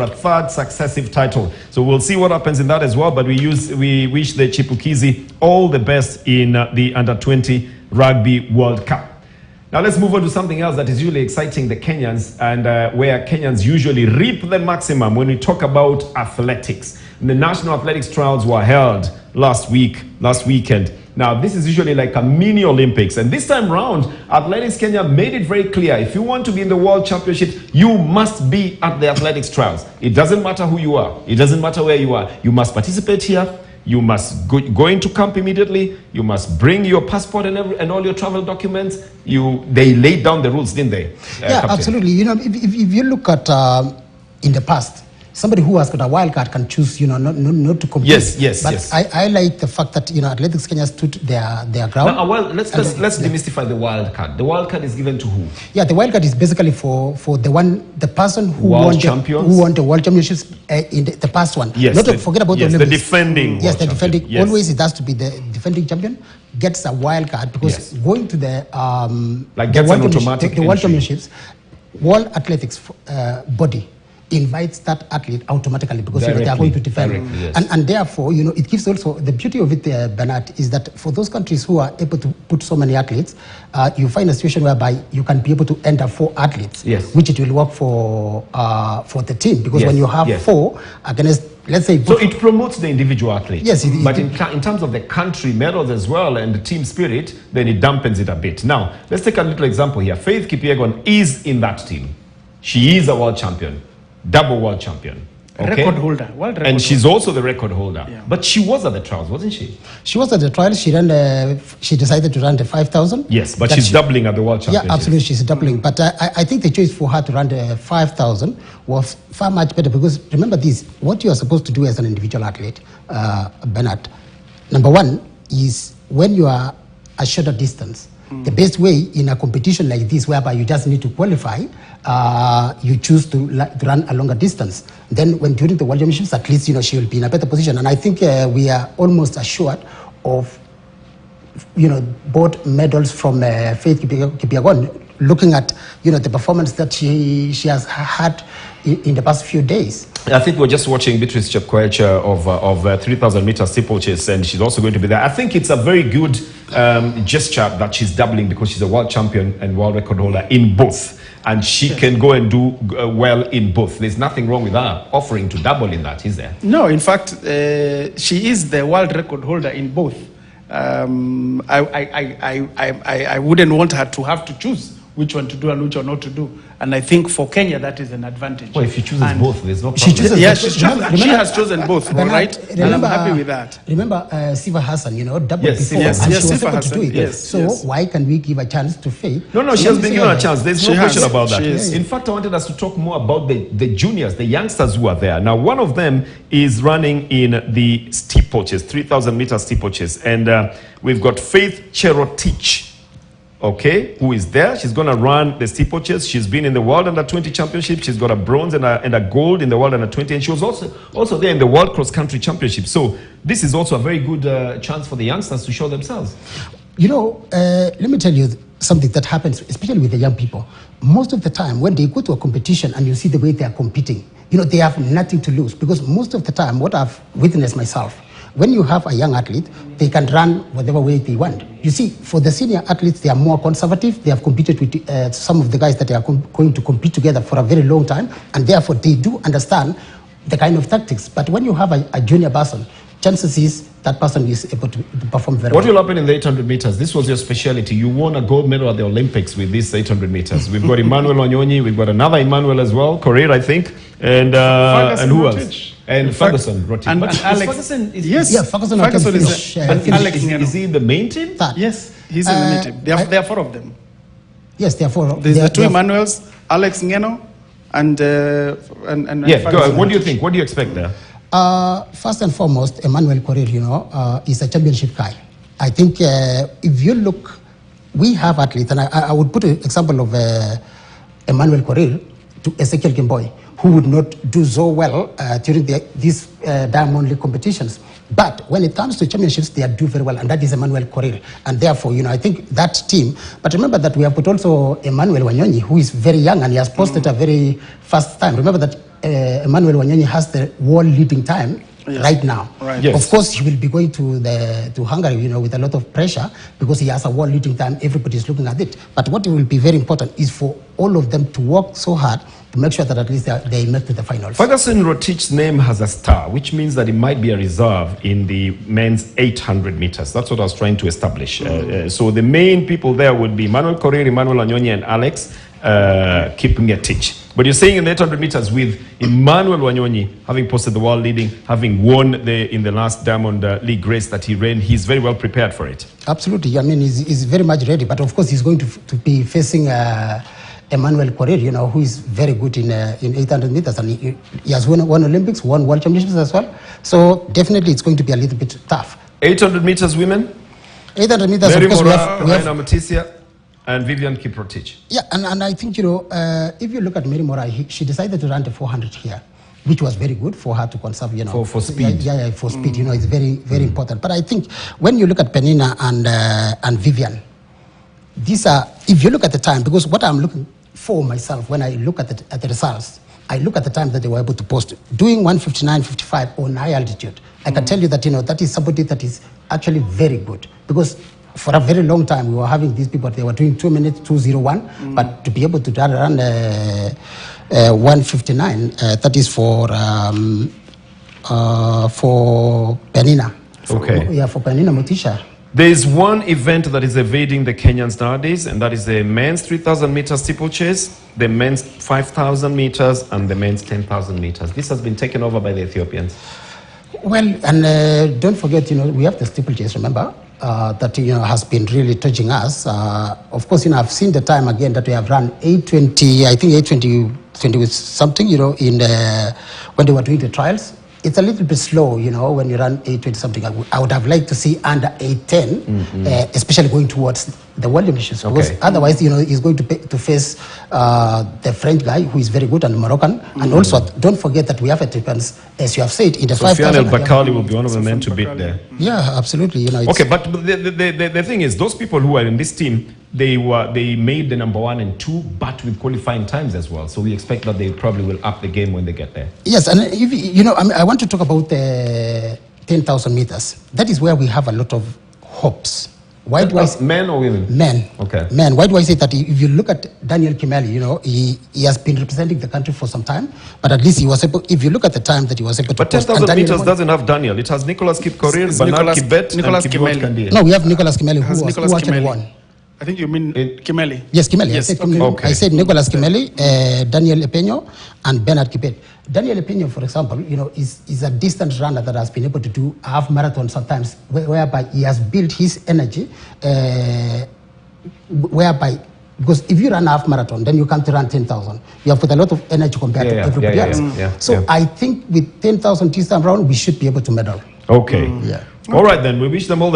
a third successive title. So we'll see what happens in that as well. But we wish the Chipukizi all the best in the Under-20 Rugby World Cup. Now let's move on to something else that is really exciting the Kenyans, and where Kenyans usually reap the maximum when we talk about athletics. The National Athletics Trials were held last weekend. Now, this is usually like a mini Olympics. And this time round, Athletics Kenya made it very clear. If you want to be in the World Championship, you must be at the Athletics Trials. It doesn't matter who you are. It doesn't matter where you are. You must participate here. You must go into camp immediately. You must bring your passport and all your travel documents. They laid down the rules, didn't they? Yeah, Captain? Absolutely. You know, if you look at in the past, somebody who has got a wild card can choose, not to compete. Yes. I like the fact that, Athletics Kenya stood their ground. Now, let's demystify the wild card. The wild card is given to who? Yeah, the wild card is basically for the person who won the World Championships in the past one. Yes. Not to forget about the Olympics. The defending. Yes, the defending. Yes. Always it has to be the defending champion gets a wild card, because going to the World Championships, World Athletics body invites that athlete automatically, because they are going to defend. And therefore, it gives also, the beauty of it, Bernard, is that for those countries who are able to put so many athletes, you find a situation whereby you can be able to enter 4 athletes, which it will work for the team, because when you have 4 against, let's say... So it promotes the individual athlete. Yes. But in terms of the country medals as well and the team spirit, then it dampens it a bit. Now, let's take a little example here. Faith Kipyegon is in that team. She is a world champion. Double world champion. Okay? Record holder. And she's also the record holder. Yeah. But she was at the trials, wasn't she? She was at the trials. She decided to run the 5,000. Yes, but she's doubling at the World Championship. Yeah, absolutely, she's doubling. But I think the choice for her to run the 5,000 was far much better, because remember this, what you are supposed to do as an individual athlete, Bernard, number one is when you are a shorter distance, the best way in a competition like this, whereby you just need to qualify, you choose to run a longer distance. Then when during the World Championships, at least, she will be in a better position. And I think we are almost assured of, both medals from Faith Kipyegon, looking at, the performance that she has had in the past few days. I think we're just watching Beatrice Chepkoech of 3,000 meter steeplechase, and she's also going to be there. I think it's a very good gesture that she's doubling, because she's a world champion and world record holder in both. And she can go and do well in both. There's nothing wrong with her offering to double in that, is there? No, in fact, she is the world record holder in both. I wouldn't want her to have to choose which one to do and which one not to do. And I think for Kenya, that is an advantage. Well, if she chooses both, there's no problem. She has chosen both, all right? And I'm happy with that. Remember Siva Hassan, double before, and she was able to do it. So why can we give a chance to Faith? No, she has been given a chance. There's no question about that. In fact, I wanted us to talk more about the juniors, the youngsters who are there. Now, one of them is running in the steeplechase, 3,000 meter steeplechase. And we've got Faith Cherotich, who is there. She's going to run the steeplechase. She's been in the World Under-20 Championship. She's got a bronze and a gold in the World Under-20, and she was also there in the World Cross Country Championship. So this is also a very good chance for the youngsters to show themselves. Let me tell you something that happens, especially with the young people. Most of the time, when they go to a competition and you see the way they are competing, they have nothing to lose, because most of the time, what I've witnessed myself, when you have a young athlete, they can run whatever way they want. You see, for the senior athletes, they are more conservative. They have competed with some of the guys that they are going to compete together for a very long time, and therefore they do understand the kind of tactics. But when you have a junior person, chances is that person is able to perform very well. What will happen in the 800 meters? This was your specialty. You won a gold medal at the Olympics with this 800 meters. We've got Emmanuel Onyonyi. We've got another Emmanuel as well, Korir, I think. And who else? And Ferguson wrote it. And Alex. Ferguson is... Yes. Yeah, Ferguson is... Alex, is he in the main team? Yes, he's in the main team. There are 4 of them. Yes, there are 4. There's the 2 Emmanuels, Alex Ngeno, and yeah, go ahead. What do you think? What do you expect there? First and foremost, Emmanuel Korir, is a championship guy. I think if you look, we have athletes, and I would put an example of Emmanuel Korir to Ezekiel Kimboy, who would not do so well during these Diamond League competitions. But when it comes to championships, they do very well, and that is Emmanuel Korir. And therefore, I think that team, but remember that we have put also Emmanuel Wanyonyi, who is very young, and he has posted a very fast time. Remember that Emmanuel Wanyonyi has the world leading time right now. Right. Yes. Of course, he will be going to Hungary, with a lot of pressure because he has a world leading time. Everybody's looking at it. But what will be very important is for all of them to work so hard to make sure that at least they make to the finals. Ferguson Rotich's name has a star, which means that it might be a reserve in the men's 800 meters. That's what I was trying to establish. So the main people there would be Manuel Korir, Emmanuel Wanyonyi, and Alex Kipngetich. But you're saying in the 800 meters with Emmanuel Wanyonyi having posted the world leading, having won in the last Diamond League race that he ran, he's very well prepared for it. Absolutely. I mean, he's very much ready. But of course, he's going to be facing Emmanuel Korir, who is very good in 800 meters. And he has won Olympics, won World Championships as well. So definitely it's going to be a little bit tough. 800 meters women? 800 meters, Mary of course, Mora, we have Raina Matisia, and Vivian Kiprotich. Yeah, and I think, if you look at Mary Mora, she decided to run the 400 here, which was very good for her to conserve, For speed. Yeah, for speed, it's very, very important. But I think when you look at Penina and Vivian, these are, if you look at the time, because what I'm looking for myself when I look at the results, I look at the time that they were able to post. Doing 1:59:55 on high altitude, I can tell you that, that is somebody that is actually very good. Because for a very long time, we were having these people, they were doing 2 minutes, 2:01, but to be able to run 1:59, that is for Penina. Okay. Yeah, for Penina Motisha. There is one event that is evading the Kenyans nowadays, and that is the men's 3,000 meters steeplechase, the men's 5,000 meters, and the men's 10,000 meters. This has been taken over by the Ethiopians. Well, and don't forget, we have the steeplechase, remember, that, has been really touching us. Of course, I've seen the time again that we have run 8:20, I think 8:20 with something, in when they were doing the trials. It's a little bit slow, when you run 8:20 something. I would have liked to see under 8:10, especially going towards the World Championships. Because otherwise, he's going to face the French guy who is very good and Moroccan. And also, don't forget that we have Ethiopians, as you have said, in the 5,000. Sofiane El-Bakali will be one of the men to beat there. Yeah, absolutely. Okay, but the thing is, those people who are in this team, they made the number 1 and 2, but with qualifying times as well. So we expect that they probably will up the game when they get there. Yes, and if, I want to talk about the 10,000 meters. That is where we have a lot of hopes. Why do I say men or women? Men. Okay. Men. Why do I say that? If you look at Daniel Kimeli, he has been representing the country for some time, but at least he was able. If you look at the time that he was able to. But 10,000 meters doesn't have Daniel. It has Nicholas Kipkorir, Bernard Kibet, Nicholas and Kibot Kimeli. Kandie. No, we have Nicholas Kimeli who actually Kimeli. won. I think you mean Kimeli. Yes, Kimeli. Yes, I said Kimeli. okay. I said Nicholas Kimeli, Daniel Epeño, and Bernard Kibet. Daniel Epeño, for example, is a distance runner that has been able to do half marathon sometimes, whereby he has built his energy, whereby, because if you run half marathon, then you can't run 10,000. You have put a lot of energy compared to everybody else. So I think with 10,000 this time round, we should be able to medal. Okay. Yeah. All right, then. We wish them all the